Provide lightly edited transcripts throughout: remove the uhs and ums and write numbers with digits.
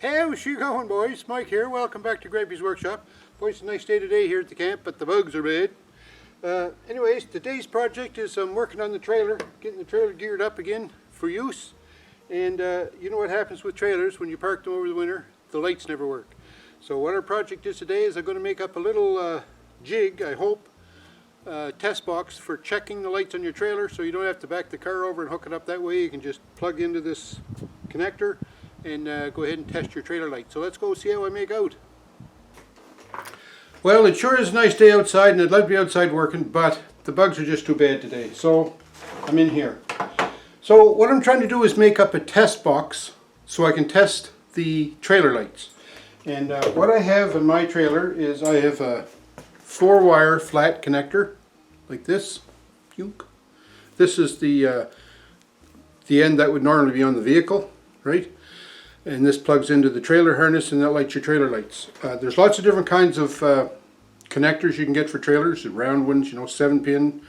How's she going, boys? Mike here. Welcome back to Grapey's Workshop. Boys, it's a nice day today here at the camp, but the bugs are bad. Anyways, today's project is I'm working on the trailer, getting the trailer geared up again for use. And you know what happens with trailers when you park them over the winter? The lights never work. So what our project is today is I'm going to make up a little jig, I hope, test box for checking the lights on your trailer, so you don't have to back the car over and hook it up that way. You can just plug into this connector and go ahead and test your trailer light. So let's go see how I make out. Well, it sure is a nice day outside, and I'd like to be outside working, but the bugs are just too bad today. So I'm in here. So what I'm trying to do is make up a test box so I can test the trailer lights. And what I have in my trailer is I have a 4-wire flat connector like this. This is the end that would normally be on the vehicle, right? And this plugs into the trailer harness, and that lights your trailer lights. There's lots of different kinds of connectors you can get for trailers, the round ones, 7-pin,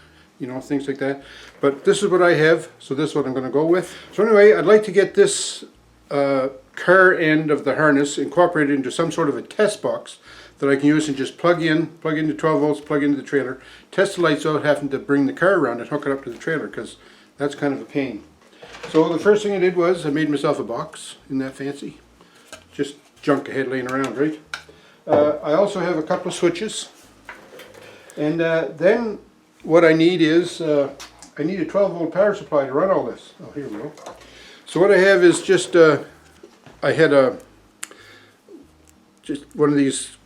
things like that. But this is what I have, so this is what I'm going to go with. So anyway, I'd like to get this car end of the harness incorporated into some sort of a test box that I can use and just plug into 12 volts, plug into the trailer, test the lights without having to bring the car around and hook it up to the trailer, because that's kind of a pain. So the first thing I did was I made myself a box. Isn't that fancy? Just junk I had laying around, right? I also have a couple of switches. And then what I need is, I need a 12 volt power supply to run all this. Oh, here we go. So what I have is just, I had just one of these,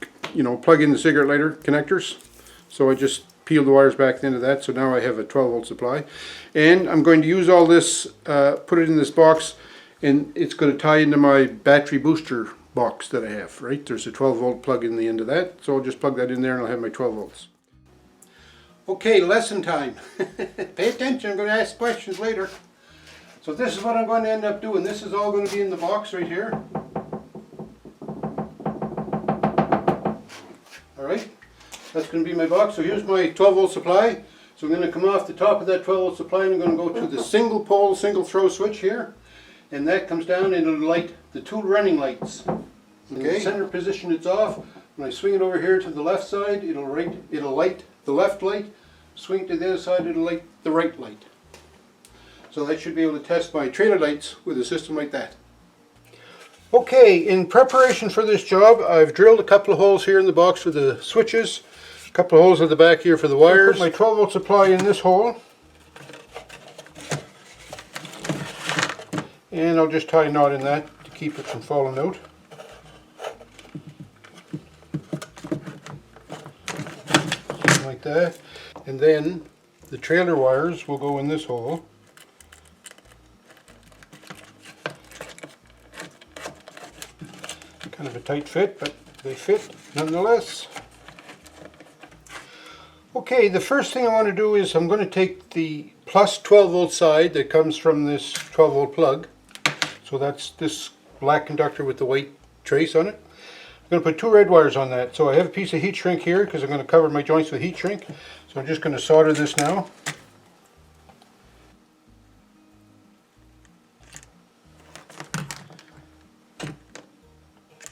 plug in the cigarette lighter connectors. So I just peeled the wires back into that, so now I have a 12 volt supply. And I'm going to use all this, put it in this box, and it's going to tie into my battery booster box that I have, right? There's a 12 volt plug in the end of that, so I'll just plug that in there and I'll have my 12 volts. Okay, lesson time. Pay attention, I'm going to ask questions later. So this is what I'm going to end up doing. This is all going to be in the box right here. Alright, that's going to be my box. So here's my 12 volt supply. So I'm going to come off the top of that 12 volt supply and I'm going to go to the single pole, single throw switch here. And that comes down and it'll light the 2 running lights. In the center position it's off. When I swing it over here to the left side, it'll light the left light. Swing to the other side, it'll light the right light. So that should be able to test my trailer lights with a system like that. Okay, in preparation for this job, I've drilled a couple of holes here in the box for the switches. A couple of holes at the back here for the wires. I'll put my 12 volt supply in this hole. And I'll just tie a knot in that to keep it from falling out. Something like that. And then the trailer wires will go in this hole. Kind of a tight fit, but they fit nonetheless. Okay, the first thing I want to do is I'm going to take the plus 12 volt side that comes from this 12 volt plug. So that's this black conductor with the white trace on it. I'm going to put 2 red wires on that. So I have a piece of heat shrink here because I'm going to cover my joints with heat shrink. So I'm just going to solder this now.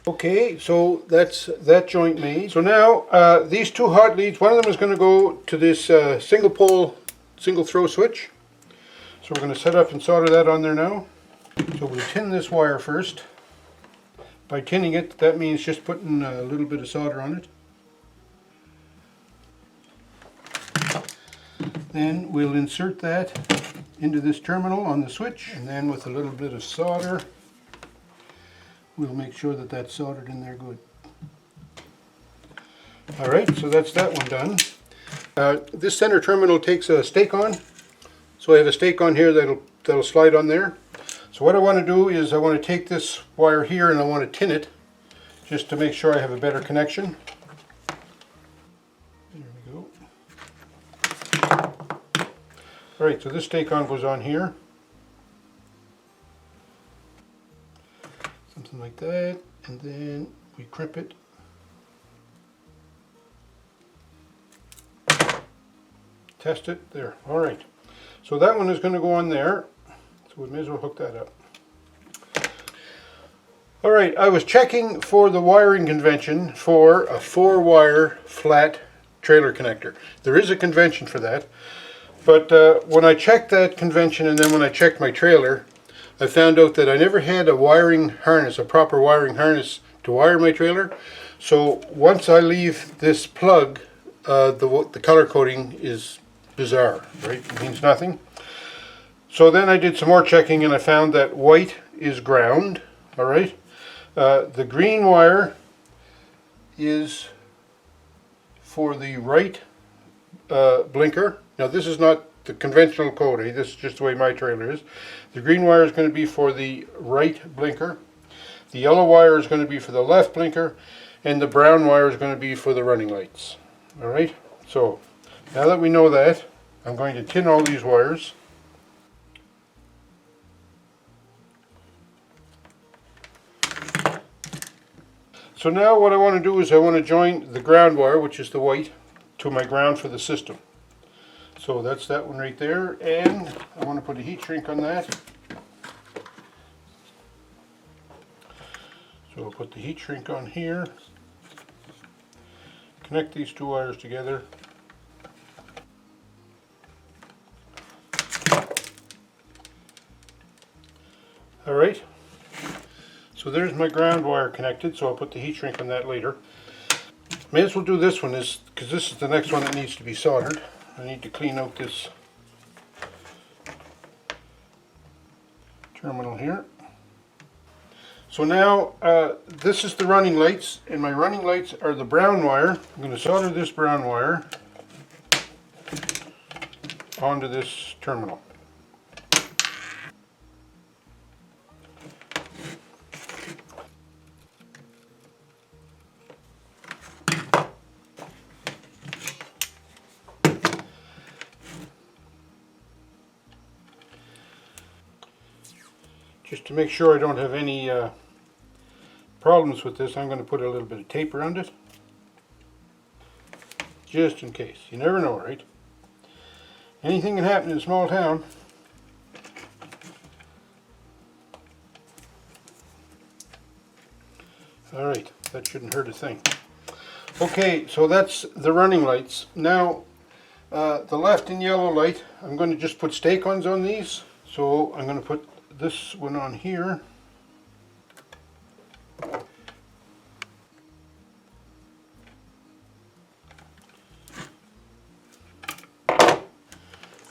Okay, so that's that joint made. So now these 2 hot leads, one of them is going to go to this single pole, single throw switch. So we're going to set up and solder that on there now. So we'll tin this wire first. By tinning it, that means just putting a little bit of solder on it. Then we'll insert that into this terminal on the switch, and then with a little bit of solder, we'll make sure that that's soldered in there good. Alright, so that's that one done. This center terminal takes a stake-on. So I have a stake-on here that'll slide on there. So what I want to do is I want to take this wire here and I want to tin it just to make sure I have a better connection. There we go. Alright, so this stake-on goes on here. Something like that, and then we crimp it. test it. There. All right. So that one is going to go on there. So we may as well hook that up. All right. I was checking for the wiring convention for a 4-wire flat trailer connector. There is a convention for that. But when I checked that convention and then when I checked my trailer, I found out that I never had a wiring harness, a proper wiring harness to wire my trailer. So once I leave this plug, the color coding is bizarre, right? It means nothing. So then I did some more checking and I found that white is ground, all right? The green wire is for the right blinker. Now this is not the conventional code, this is just the way my trailer is. The green wire is going to be for the right blinker. The yellow wire is going to be for the left blinker. And the brown wire is going to be for the running lights. Alright, so now that we know that, I'm going to tin all these wires. So now what I want to do is I want to join the ground wire, which is the white, to my ground for the system. So that's that one right there, and I want to put a heat shrink on that. So I'll put the heat shrink on here. Connect these 2 wires together. Alright, so there's my ground wire connected, so I'll put the heat shrink on that later. May as well do this one, because this is the next one that needs to be soldered. I need to clean out this terminal here. So now this is the running lights, and my running lights are the brown wire. I'm going to solder this brown wire onto this terminal. Just to make sure I don't have any problems with this, I'm going to put a little bit of tape around it. Just in case. You never know, right? Anything can happen in a small town. Alright, that shouldn't hurt a thing. Okay, so that's the running lights. Now, the left and yellow light, I'm going to just put stake-ons on these. So I'm going to put this one on here.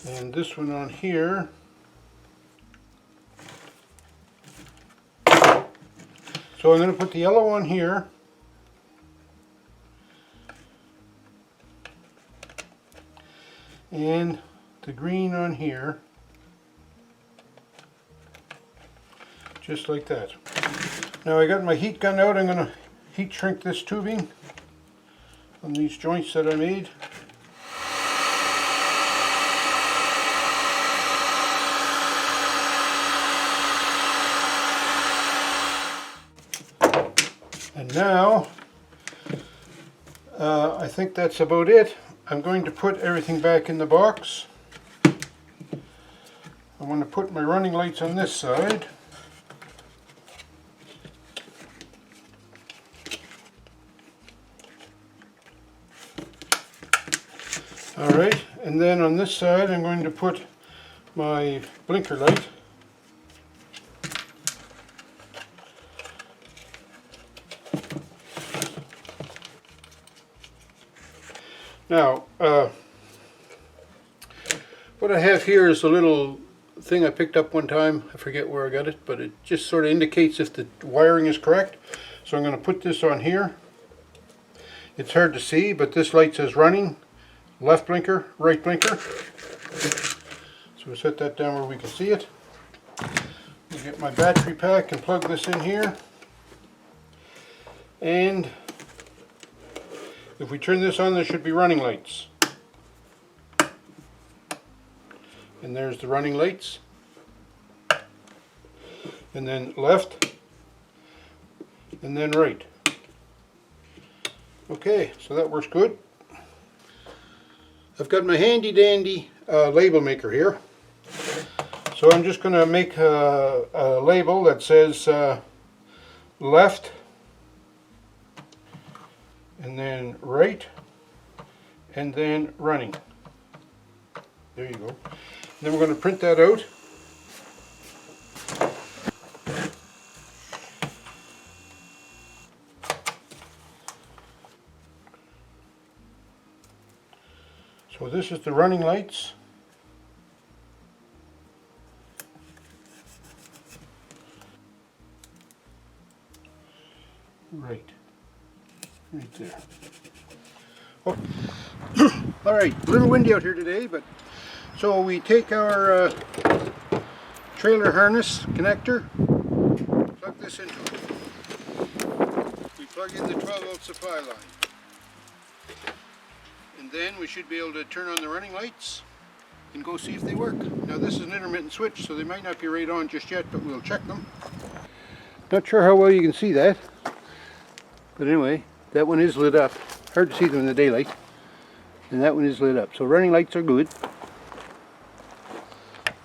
And this one on here. So I'm going to put the yellow on here. And the green on here. Just like that. Now I got my heat gun out. I'm going to heat shrink this tubing on these joints that I made. And now I think that's about it. I'm going to put everything back in the box. I want to put my running lights on this side. Alright, and then on this side I'm going to put my blinker light. Now, what I have here is a little thing I picked up one time. I forget where I got it, but it just sort of indicates if the wiring is correct. So I'm going to put this on here. It's hard to see, but this light says running. Left blinker, right blinker. So we'll set that down where we can see it. I'll get my battery pack and plug this in here. And if we turn this on, there should be running lights. And there's the running lights. And then left. And then right. Okay, so that works good. I've got my handy dandy label maker here. So I'm just going to make a label that says left and then right and then running. There you go. And then we're going to print that out. So this is the running lights. Right there. Oh. All right, a little windy out here today, but so we take our trailer harness connector, plug this into it. We plug in the 12-volt supply line. And then we should be able to turn on the running lights and go see if they work. Now this is an intermittent switch, so they might not be right on just yet, but we'll check them. Not sure how well you can see that, but anyway, that one is lit up. Hard to see them in the daylight. And that one is lit up. So running lights are good.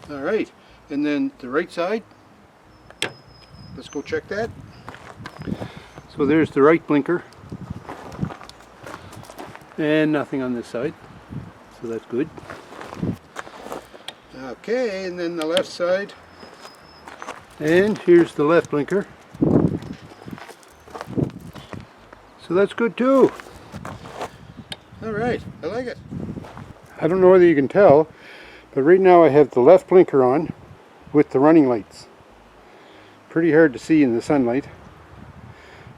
Alright, and then the right side. Let's go check that. So there's the right blinker. And nothing on this side, so that's good. Okay, and then the left side. And here's the left blinker. So that's good too. Alright, I like it. I don't know whether you can tell, but right now I have the left blinker on with the running lights. Pretty hard to see in the sunlight,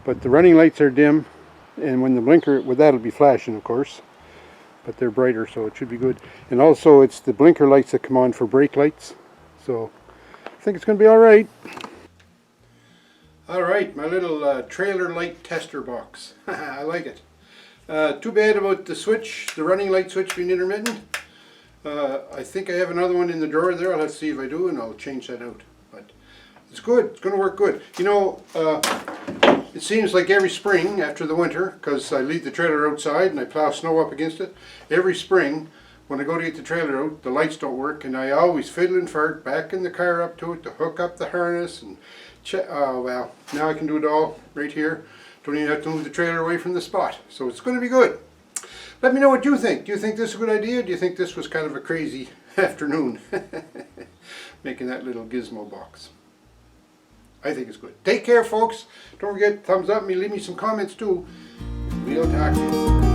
but the running lights are dim. And when the blinker, well, that'll be flashing of course, but they're brighter, so it should be good. And also it's the blinker lights that come on for brake lights, so I think it's going to be alright. Alright, my little trailer light tester box. I like it. Too bad about the switch, the running light switch being intermittent. I think I have another one in the drawer there. I'll have to see if I do, and I'll change that out. But it's good, it's going to work good. You know, it seems like every spring after the winter, because I leave the trailer outside and I plow snow up against it, every spring when I go to get the trailer out, the lights don't work, and I always fiddle and fart back in the car up to it to hook up the harness and check. Oh well, now I can do it all right here. Don't even have to move the trailer away from the spot. So it's going to be good. Let me know what you think. Do you think this is a good idea? Do you think this was kind of a crazy afternoon making that little gizmo box? I think it's good. Take care, folks. Don't forget, thumbs up me, leave me some comments too. We'll talk to you.